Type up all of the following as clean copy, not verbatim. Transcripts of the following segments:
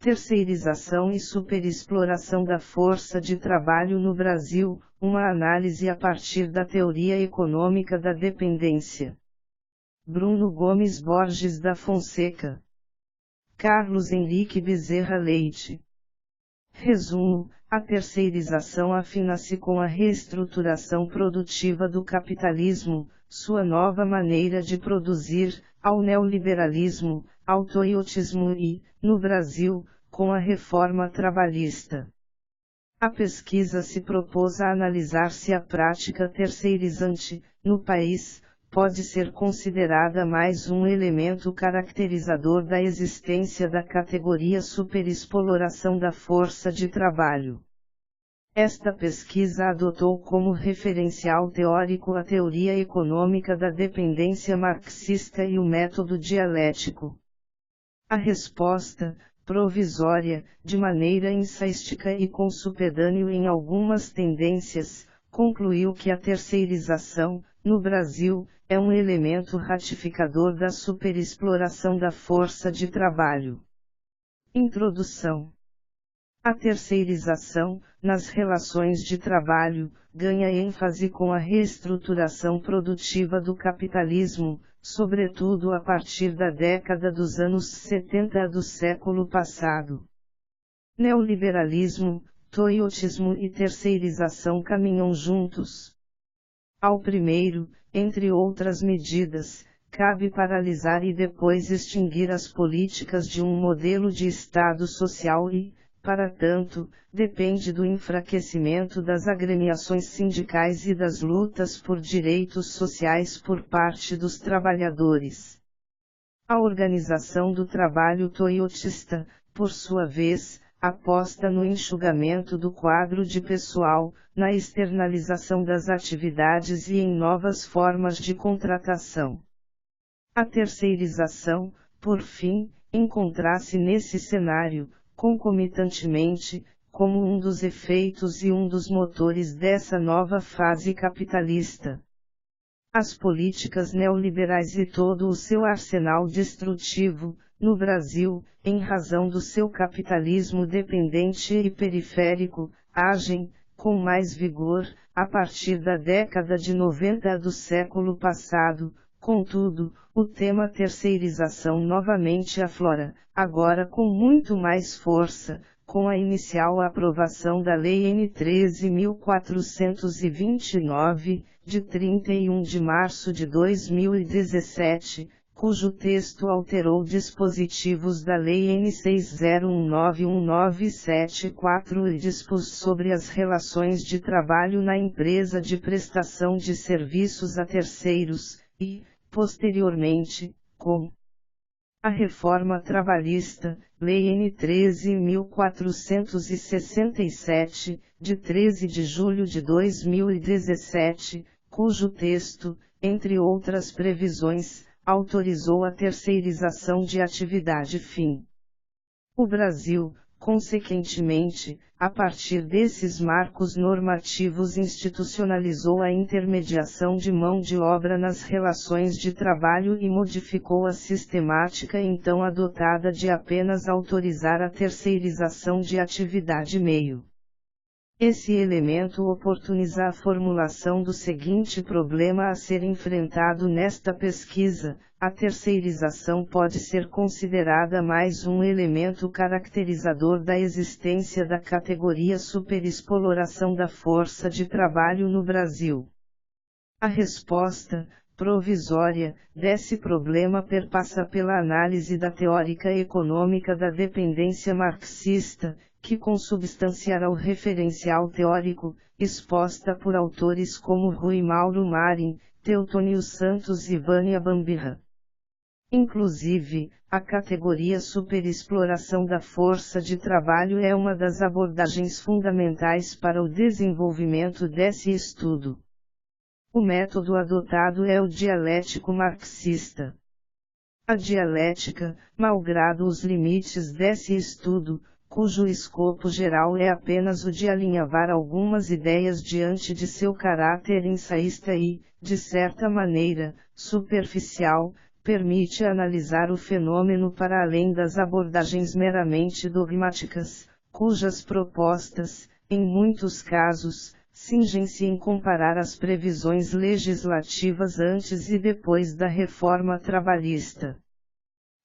Terceirização e superexploração da força de trabalho no Brasil, uma análise a partir da teoria econômica da dependência. Bruno Gomes Borges da Fonseca. Carlos Henrique Bezerra Leite. Resumo: a terceirização afina-se com a reestruturação produtiva do capitalismo, sua nova maneira de produzir, ao neoliberalismo, ao toyotismo e, no Brasil, com a reforma trabalhista. A pesquisa se propôs a analisar se a prática terceirizante, no país, pode ser considerada mais um elemento caracterizador da existência da categoria superexploração da força de trabalho. Esta pesquisa adotou como referencial teórico a teoria econômica da dependência marxista e o método dialético. A resposta, provisória, de maneira ensaística e consupedâneo em algumas tendências, concluiu que a terceirização, no Brasil, é um elemento ratificador da superexploração da força de trabalho. Introdução. A terceirização, nas relações de trabalho, ganha ênfase com a reestruturação produtiva do capitalismo, sobretudo a partir da década dos anos 70 do século passado. Neoliberalismo, toyotismo e terceirização caminham juntos. Ao primeiro, entre outras medidas, cabe paralisar e depois extinguir as políticas de um modelo de Estado social e, para tanto, depende do enfraquecimento das agremiações sindicais e das lutas por direitos sociais por parte dos trabalhadores. A organização do trabalho toyotista, por sua vez, aposta no enxugamento do quadro de pessoal, na externalização das atividades e em novas formas de contratação. A terceirização, por fim, encontra-se nesse cenário, concomitantemente, como um dos efeitos e um dos motores dessa nova fase capitalista. As políticas neoliberais e todo o seu arsenal destrutivo, no Brasil, em razão do seu capitalismo dependente e periférico, agem, com mais vigor, a partir da década de 90 do século passado. Contudo, o tema terceirização novamente aflora, agora com muito mais força, com a inicial aprovação da Lei N. 13.429, de 31 de março de 2017, cujo texto alterou dispositivos da Lei N. 60191974 e dispôs sobre as relações de trabalho na empresa de prestação de serviços a terceiros, e, posteriormente, com a reforma trabalhista, Lei N. 13.467, de 13 de julho de 2017, cujo texto, entre outras previsões, autorizou a terceirização de atividade fim. O Brasil, consequentemente, a partir desses marcos normativos institucionalizou a intermediação de mão de obra nas relações de trabalho e modificou a sistemática então adotada de apenas autorizar a terceirização de atividade meio. Esse elemento oportuniza a formulação do seguinte problema a ser enfrentado nesta pesquisa: a terceirização pode ser considerada mais um elemento caracterizador da existência da categoria superexploração da força de trabalho no Brasil. A resposta, provisória, desse problema perpassa pela análise da teórica econômica da dependência marxista, que consubstanciará o referencial teórico, exposta por autores como Rui Mauro Marin, Teutônio Santos e Vânia Bambirra. Inclusive, a categoria superexploração da força de trabalho é uma das abordagens fundamentais para o desenvolvimento desse estudo. O método adotado é o dialético marxista. A dialética, malgrado os limites desse estudo, cujo escopo geral é apenas o de alinhavar algumas ideias diante de seu caráter ensaísta e, de certa maneira, superficial, permite analisar o fenômeno para além das abordagens meramente dogmáticas, cujas propostas, em muitos casos, cingem-se em comparar as previsões legislativas antes e depois da reforma trabalhista.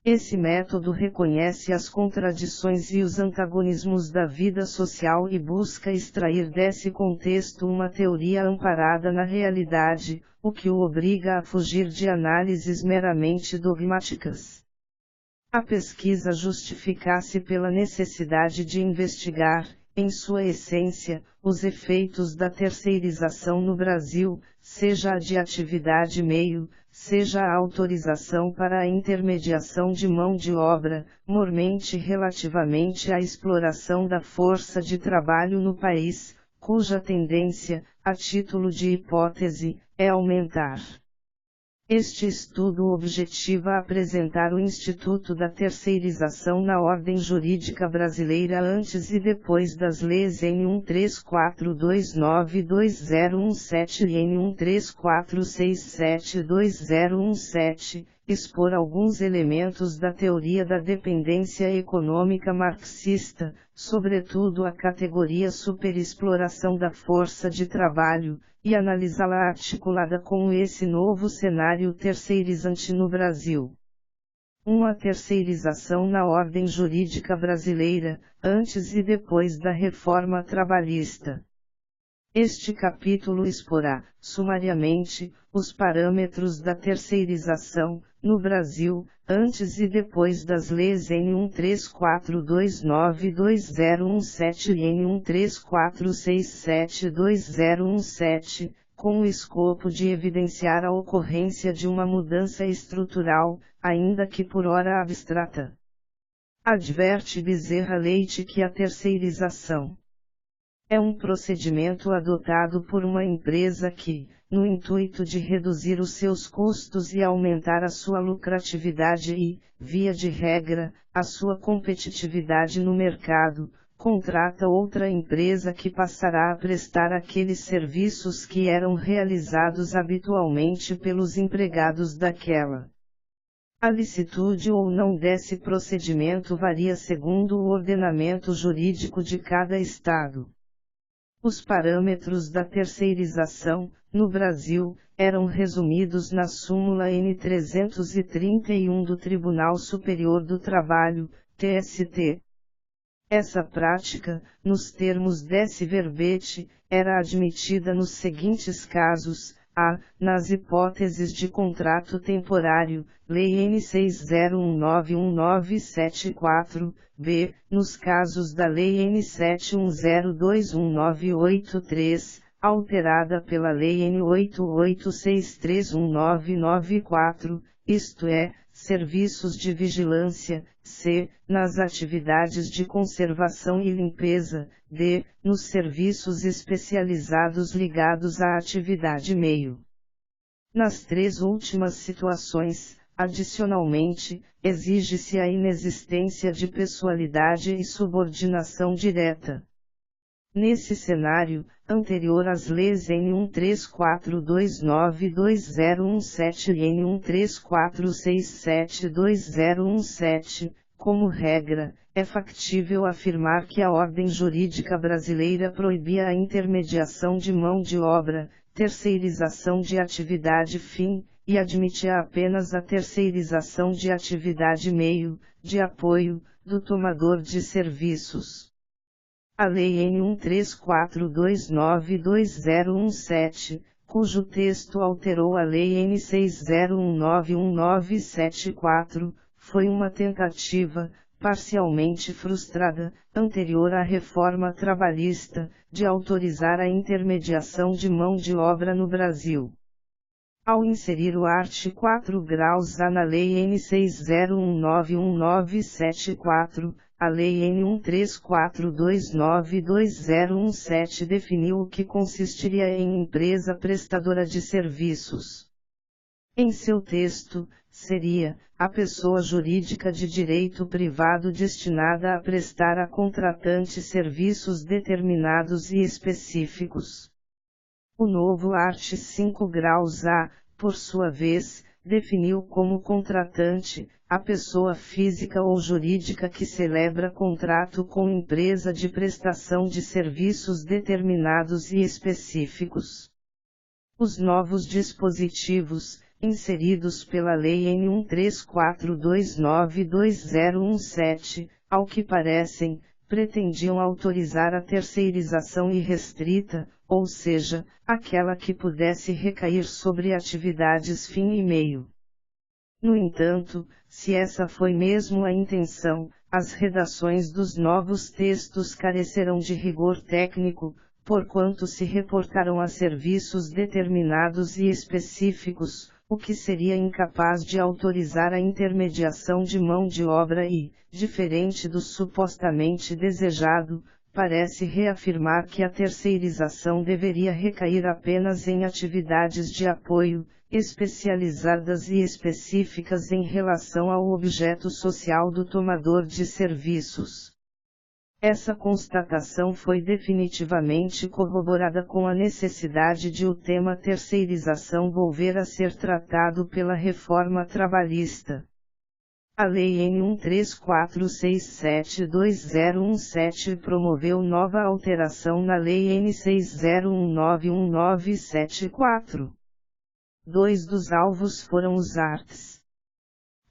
Esse método reconhece as contradições e os antagonismos da vida social e busca extrair desse contexto uma teoria amparada na realidade, o que o obriga a fugir de análises meramente dogmáticas. A pesquisa justifica-se pela necessidade de investigar, em sua essência, os efeitos da terceirização no Brasil, seja a de atividade meio, seja a autorização para a intermediação de mão de obra, mormente relativamente à exploração da força de trabalho no país, cuja tendência, a título de hipótese, é aumentar. Este estudo objetiva apresentar o Instituto da Terceirização na ordem jurídica brasileira antes e depois das leis N 134292017 e N 134672017, expor alguns elementos da teoria da dependência econômica marxista, sobretudo a categoria superexploração da força de trabalho, e analisá-la articulada com esse novo cenário terceirizante no Brasil. Uma terceirização na ordem jurídica brasileira, antes e depois da reforma trabalhista. Este capítulo exporá, sumariamente, os parâmetros da terceirização, no Brasil, antes e depois das leis N 134292017 e N 134672017, com o escopo de evidenciar a ocorrência de uma mudança estrutural, ainda que por ora abstrata. Adverte Bezerra Leite que a terceirização é um procedimento adotado por uma empresa que, no intuito de reduzir os seus custos e aumentar a sua lucratividade e, via de regra, a sua competitividade no mercado, contrata outra empresa que passará a prestar aqueles serviços que eram realizados habitualmente pelos empregados daquela. A licitude ou não desse procedimento varia segundo o ordenamento jurídico de cada estado. Os parâmetros da terceirização, no Brasil, eram resumidos na súmula N 331 do Tribunal Superior do Trabalho, TST. Essa prática, nos termos desse verbete, era admitida nos seguintes casos: a. Nas hipóteses de contrato temporário, Lei N 60191974, b. Nos casos da Lei N 71021983, alterada pela Lei N 88631994, isto é, serviços de vigilância, c. Nas atividades de conservação e limpeza, d. Nos serviços especializados ligados à atividade meio. Nas três últimas situações, adicionalmente, exige-se a inexistência de pessoalidade e subordinação direta. Nesse cenário, anterior às leis N 134292017 e N 134672017, como regra, é factível afirmar que a ordem jurídica brasileira proibia a intermediação de mão de obra, terceirização de atividade fim, e admitia apenas a terceirização de atividade meio, de apoio, do tomador de serviços. A Lei N 134292017, cujo texto alterou a Lei N 60191974, foi uma tentativa, parcialmente frustrada, anterior à reforma trabalhista, de autorizar a intermediação de mão de obra no Brasil. Ao inserir o art. 4 graus A na Lei N 60191974, a Lei N 134292017 definiu o que consistiria em empresa prestadora de serviços. Em seu texto, seria a pessoa jurídica de direito privado destinada a prestar a contratante serviços determinados e específicos. O novo art. 5 graus A, por sua vez, definiu como contratante a pessoa física ou jurídica que celebra contrato com empresa de prestação de serviços determinados e específicos. Os novos dispositivos, inseridos pela Lei N. 13429/2017, ao que parecem, pretendiam autorizar a terceirização irrestrita, ou seja, aquela que pudesse recair sobre atividades fim e meio. No entanto, se essa foi mesmo a intenção, as redações dos novos textos carecerão de rigor técnico, porquanto se reportaram a serviços determinados e específicos, o que seria incapaz de autorizar a intermediação de mão de obra e, diferente do supostamente desejado, parece reafirmar que a terceirização deveria recair apenas em atividades de apoio, especializadas e específicas em relação ao objeto social do tomador de serviços. Essa constatação foi definitivamente corroborada com a necessidade de o tema terceirização volver a ser tratado pela reforma trabalhista. A Lei N. 13467/2017 promoveu nova alteração na Lei N. 60191974. 2 dos alvos foram os arts.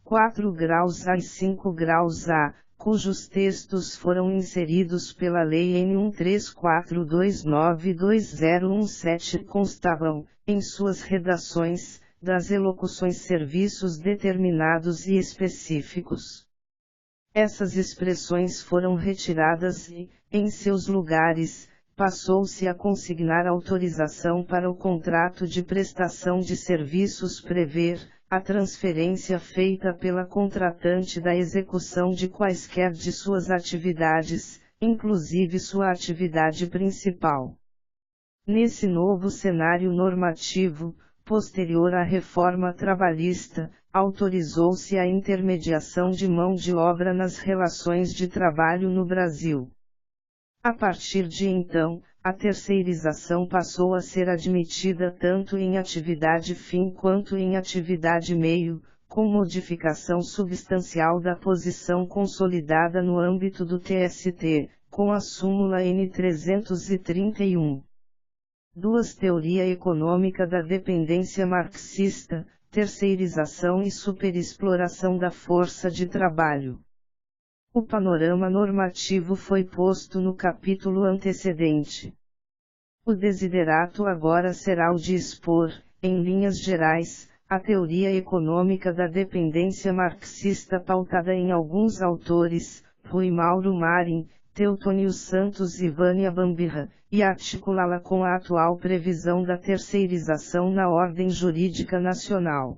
4 graus A e 5 graus A, cujos textos foram inseridos pela Lei N. 13429/2017 constavam, em suas redações, das elocuções serviços determinados e específicos. Essas expressões foram retiradas e, em seus lugares, passou-se a consignar autorização para o contrato de prestação de serviços prever a transferência feita pela contratante da execução de quaisquer de suas atividades, inclusive sua atividade principal. Nesse novo cenário normativo, posterior à reforma trabalhista, autorizou-se a intermediação de mão de obra nas relações de trabalho no Brasil. A partir de então, a terceirização passou a ser admitida tanto em atividade fim quanto em atividade meio, com modificação substancial da posição consolidada no âmbito do TST, com a súmula N. 331. 2. Teoria econômica da dependência marxista, terceirização e superexploração da força de trabalho. O panorama normativo foi posto no capítulo antecedente. O desiderato agora será o de expor, em linhas gerais, a teoria econômica da dependência marxista pautada em alguns autores, Rui Mauro Marin, Teutônio Santos e Vânia Bambirra, e articulá-la com a atual previsão da terceirização na ordem jurídica nacional.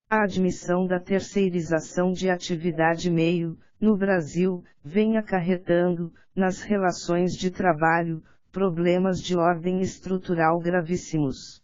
A admissão da terceirização de atividade meio, no Brasil, vem acarretando, nas relações de trabalho, problemas de ordem estrutural gravíssimos.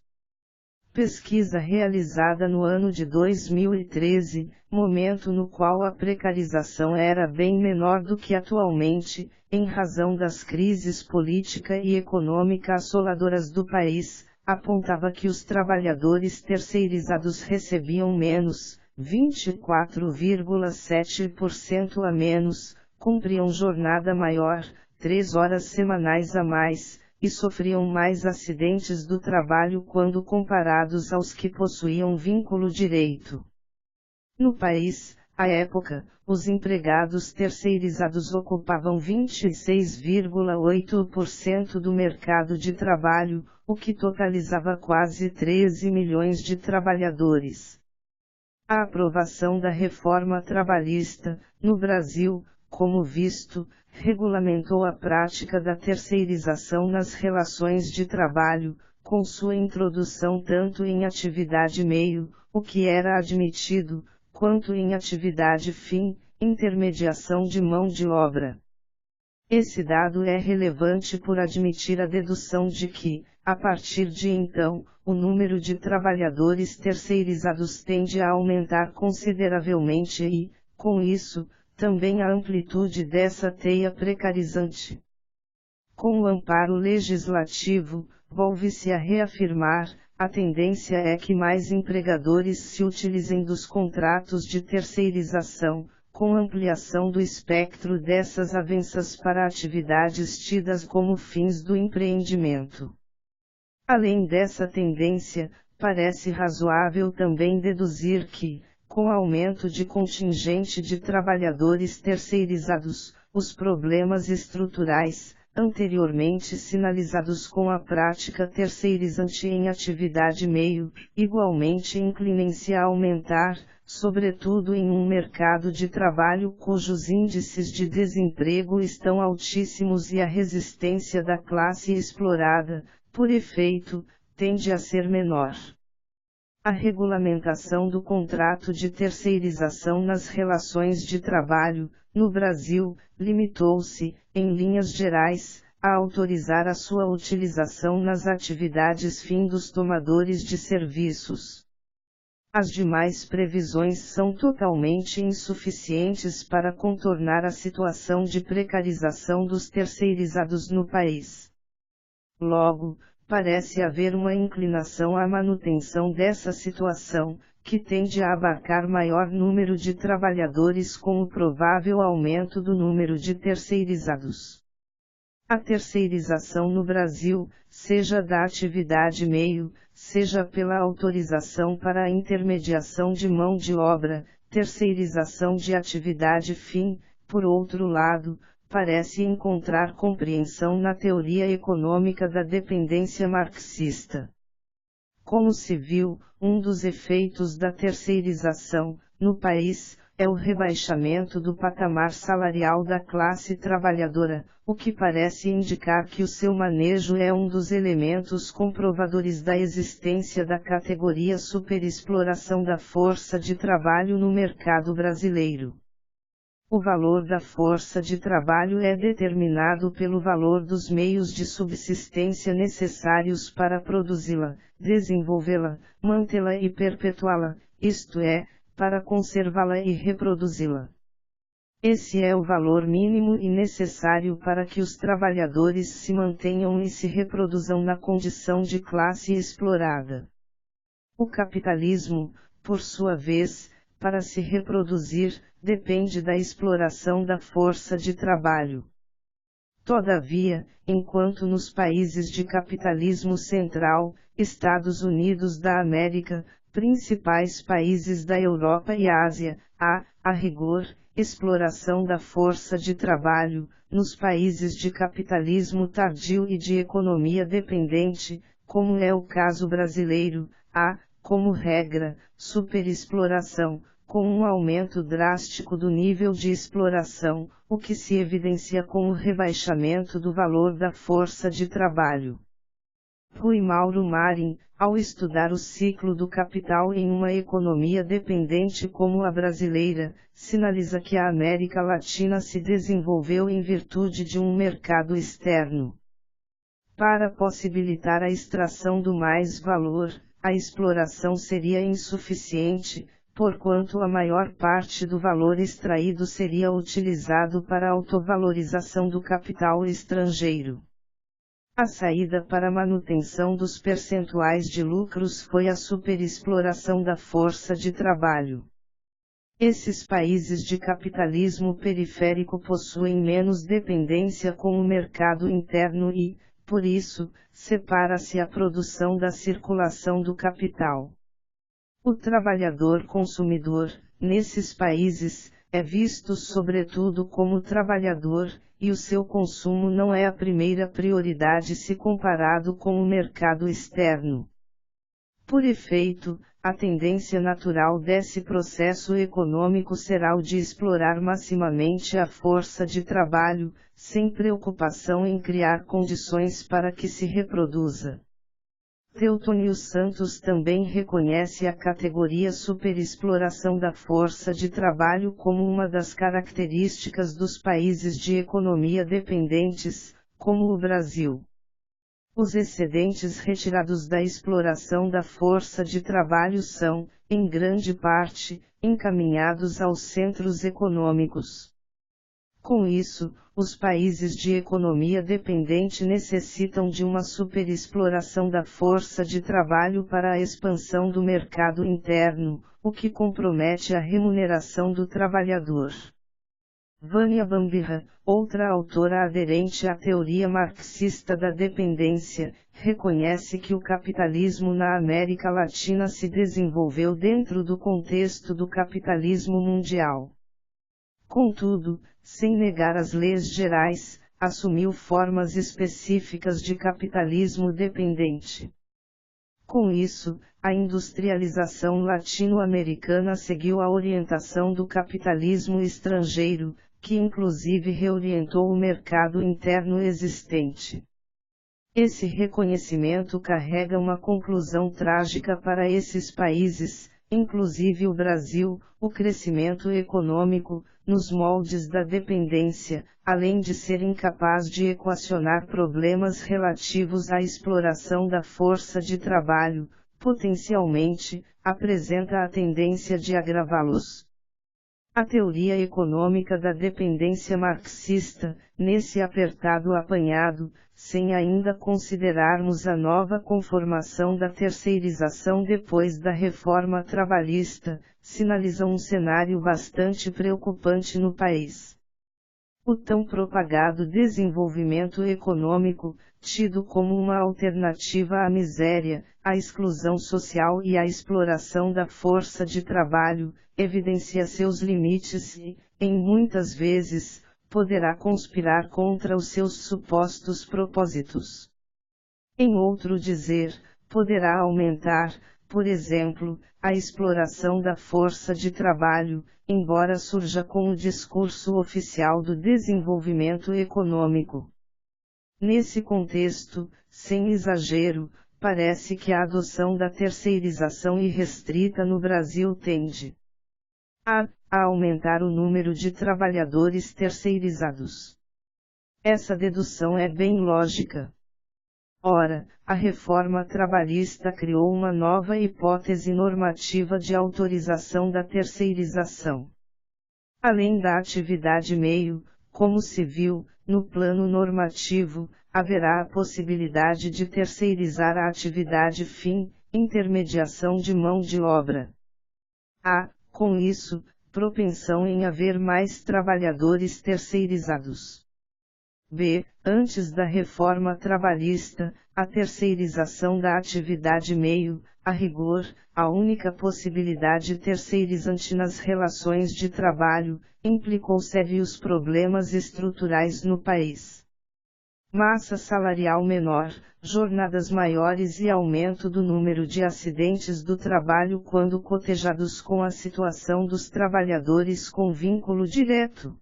Pesquisa realizada no ano de 2013, momento no qual a precarização era bem menor do que atualmente, em razão das crises política e econômica assoladoras do país, apontava que os trabalhadores terceirizados recebiam menos, 24,7% a menos, cumpriam jornada maior, 3 horas semanais a mais, e sofriam mais acidentes do trabalho quando comparados aos que possuíam vínculo direito. No país, à época, os empregados terceirizados ocupavam 26,8% do mercado de trabalho, o que totalizava quase 13 milhões de trabalhadores. A aprovação da reforma trabalhista, no Brasil, como visto, regulamentou a prática da terceirização nas relações de trabalho, com sua introdução tanto em atividade meio, o que era admitido, quanto em atividade fim, intermediação de mão de obra. Esse dado é relevante por admitir a dedução de que, a partir de então, o número de trabalhadores terceirizados tende a aumentar consideravelmente e, com isso, também a amplitude dessa teia precarizante. Com o amparo legislativo, volve-se a reafirmar, a tendência é que mais empregadores se utilizem dos contratos de terceirização, com ampliação do espectro dessas avanças para atividades tidas como fins do empreendimento. Além dessa tendência, parece razoável também deduzir que, com o aumento de contingente de trabalhadores terceirizados, os problemas estruturais, anteriormente sinalizados com a prática terceirizante em atividade meio, igualmente inclinem-se a aumentar, sobretudo em um mercado de trabalho cujos índices de desemprego estão altíssimos e a resistência da classe explorada, por efeito, tende a ser menor. A regulamentação do contrato de terceirização nas relações de trabalho, no Brasil, limitou-se, em linhas gerais, a autorizar a sua utilização nas atividades fim dos tomadores de serviços. As demais previsões são totalmente insuficientes para contornar a situação de precarização dos terceirizados no país. Logo, parece haver uma inclinação à manutenção dessa situação, que tende a abarcar maior número de trabalhadores com o provável aumento do número de terceirizados. A terceirização no Brasil, seja da atividade meio, seja pela autorização para a intermediação de mão de obra, terceirização de atividade fim, por outro lado, parece encontrar compreensão na teoria econômica da dependência marxista. Como se viu, um dos efeitos da terceirização, no país, é o rebaixamento do patamar salarial da classe trabalhadora, o que parece indicar que o seu manejo é um dos elementos comprovadores da existência da categoria superexploração da força de trabalho no mercado brasileiro. O valor da força de trabalho é determinado pelo valor dos meios de subsistência necessários para produzi-la, desenvolvê-la, mantê-la e perpetuá-la, isto é, para conservá-la e reproduzi-la. Esse é o valor mínimo e necessário para que os trabalhadores se mantenham e se reproduzam na condição de classe explorada. O capitalismo, por sua vez, para se reproduzir, depende da exploração da força de trabalho. Todavia, enquanto nos países de capitalismo central, Estados Unidos da América, principais países da Europa e Ásia, há, a rigor, exploração da força de trabalho, nos países de capitalismo tardio e de economia dependente, como é o caso brasileiro, há, como regra, superexploração, com um aumento drástico do nível de exploração, o que se evidencia com o rebaixamento do valor da força de trabalho. Rui Mauro Marin, ao estudar o ciclo do capital em uma economia dependente como a brasileira, sinaliza que a América Latina se desenvolveu em virtude de um mercado externo. Para possibilitar a extração do mais-valor, a exploração seria insuficiente, porquanto a maior parte do valor extraído seria utilizado para a autovalorização do capital estrangeiro. A saída para a manutenção dos percentuais de lucros foi a superexploração da força de trabalho. Esses países de capitalismo periférico possuem menos dependência com o mercado interno e, por isso, separa-se a produção da circulação do capital. O trabalhador consumidor, nesses países, é visto sobretudo como trabalhador, e o seu consumo não é a primeira prioridade se comparado com o mercado externo. Por efeito, a tendência natural desse processo econômico será o de explorar maximamente a força de trabalho, sem preocupação em criar condições para que se reproduza. Teotônio Santos também reconhece a categoria superexploração da força de trabalho como uma das características dos países de economia dependentes, como o Brasil. Os excedentes retirados da exploração da força de trabalho são, em grande parte, encaminhados aos centros econômicos. Com isso, os países de economia dependente necessitam de uma superexploração da força de trabalho para a expansão do mercado interno, o que compromete a remuneração do trabalhador. Vânia Bambirra, outra autora aderente à teoria marxista da dependência, reconhece que o capitalismo na América Latina se desenvolveu dentro do contexto do capitalismo mundial. Contudo, sem negar as leis gerais, assumiu formas específicas de capitalismo dependente. Com isso, a industrialização latino-americana seguiu a orientação do capitalismo estrangeiro, que inclusive reorientou o mercado interno existente. Esse reconhecimento carrega uma conclusão trágica para esses países, inclusive o Brasil: o crescimento econômico, nos moldes da dependência, além de ser incapaz de equacionar problemas relativos à exploração da força de trabalho, potencialmente, apresenta a tendência de agravá-los. A teoria econômica da dependência marxista, nesse apertado apanhado, sem ainda considerarmos a nova conformação da terceirização depois da reforma trabalhista, sinaliza um cenário bastante preocupante no país. O tão propagado desenvolvimento econômico, tido como uma alternativa à miséria, à exclusão social e à exploração da força de trabalho, evidencia seus limites e, em muitas vezes, poderá conspirar contra os seus supostos propósitos. Em outro dizer, poderá aumentar, por exemplo, a exploração da força de trabalho, embora surja com o discurso oficial do desenvolvimento econômico. Nesse contexto, sem exagero, parece que a adoção da terceirização irrestrita no Brasil tende a aumentar o número de trabalhadores terceirizados. Essa dedução é bem lógica. Ora, a reforma trabalhista criou uma nova hipótese normativa de autorização da terceirização. Além da atividade meio, como se viu, no plano normativo, haverá a possibilidade de terceirizar a atividade fim, intermediação de mão de obra. Há, com isso, propensão em haver mais trabalhadores terceirizados. B. Antes da reforma trabalhista, a terceirização da atividade meio, a rigor, a única possibilidade terceirizante nas relações de trabalho, implicou sérios problemas estruturais no país. Massa salarial menor, jornadas maiores e aumento do número de acidentes do trabalho quando cotejados com a situação dos trabalhadores com vínculo direto.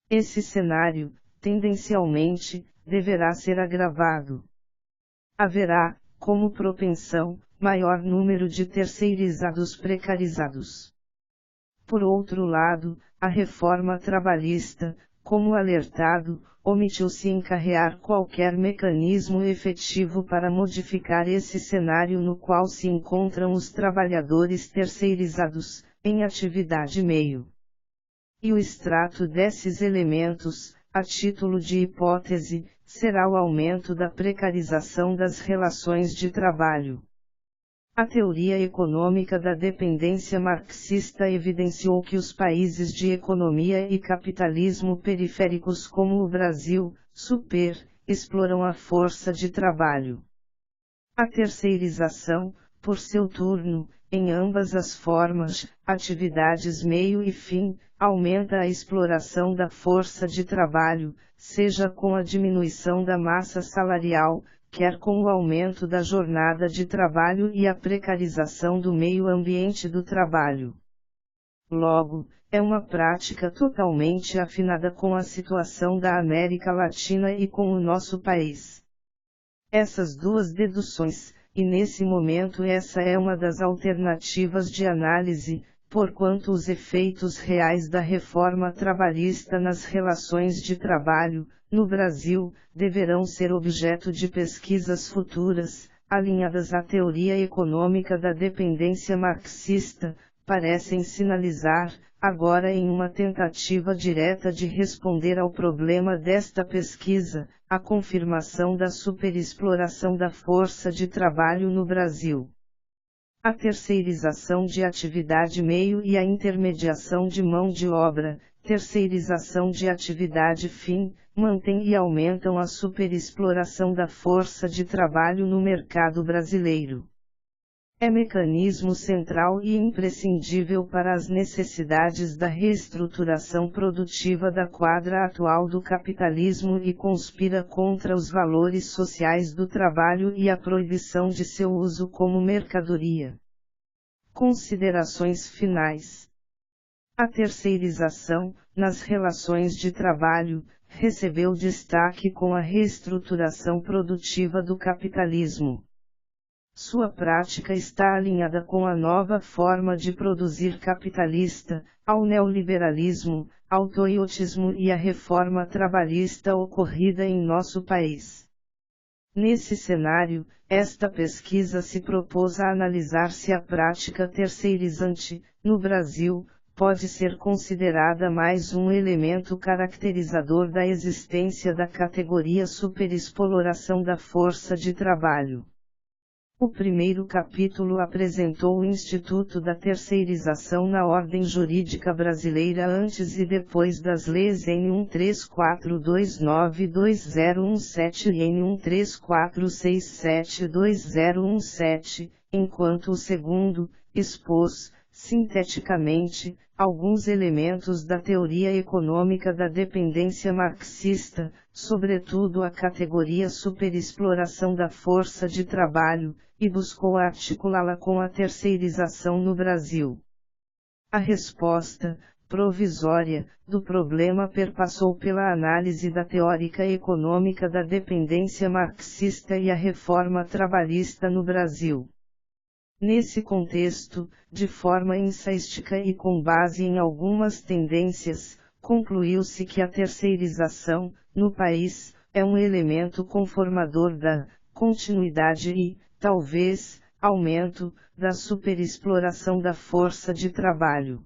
Esse cenário, tendencialmente, deverá ser agravado. Haverá, como propensão, maior número de terceirizados precarizados. Por outro lado, a reforma trabalhista, como alertado, omitiu-se encarrear qualquer mecanismo efetivo para modificar esse cenário no qual se encontram os trabalhadores terceirizados, em atividade meio. E o extrato desses elementos, a título de hipótese, será o aumento da precarização das relações de trabalho. A teoria econômica da dependência marxista evidenciou que os países de economia e capitalismo periféricos como o Brasil, exploram a força de trabalho. A terceirização, por seu turno, em ambas as formas, atividades meio e fim, aumenta a exploração da força de trabalho, seja com a diminuição da massa salarial, quer com o aumento da jornada de trabalho e a precarização do meio ambiente do trabalho. Logo, é uma prática totalmente afinada com a situação da América Latina e com o nosso país. Essas duas deduções, e nesse momento essa é uma das alternativas de análise, porquanto os efeitos reais da reforma trabalhista nas relações de trabalho, no Brasil, deverão ser objeto de pesquisas futuras, alinhadas à teoria econômica da dependência marxista, parecem sinalizar, agora em uma tentativa direta de responder ao problema desta pesquisa, a confirmação da superexploração da força de trabalho no Brasil. A terceirização de atividade meio e a intermediação de mão de obra, terceirização de atividade fim, mantêm e aumentam a superexploração da força de trabalho no mercado brasileiro. É mecanismo central e imprescindível para as necessidades da reestruturação produtiva da quadra atual do capitalismo e conspira contra os valores sociais do trabalho e a proibição de seu uso como mercadoria. Considerações finais. A terceirização, nas relações de trabalho, recebeu destaque com a reestruturação produtiva do capitalismo. Sua prática está alinhada com a nova forma de produzir capitalista, ao neoliberalismo, ao toyotismo e à reforma trabalhista ocorrida em nosso país. Nesse cenário, esta pesquisa se propôs a analisar se a prática terceirizante, no Brasil, pode ser considerada mais um elemento caracterizador da existência da categoria superexploração da força de trabalho. O primeiro capítulo apresentou o Instituto da Terceirização na Ordem Jurídica Brasileira antes e depois das leis N 134292017 e N 134672017, enquanto o segundo, expôs, sinteticamente, alguns elementos da teoria econômica da dependência marxista, sobretudo a categoria superexploração da força de trabalho, e buscou articulá-la com a terceirização no Brasil. A resposta, provisória, do problema perpassou pela análise da teórica econômica da dependência marxista e a reforma trabalhista no Brasil. Nesse contexto, de forma ensaística e com base em algumas tendências, concluiu-se que a terceirização, no país, é um elemento conformador da continuidade e, talvez, aumento, da superexploração da força de trabalho.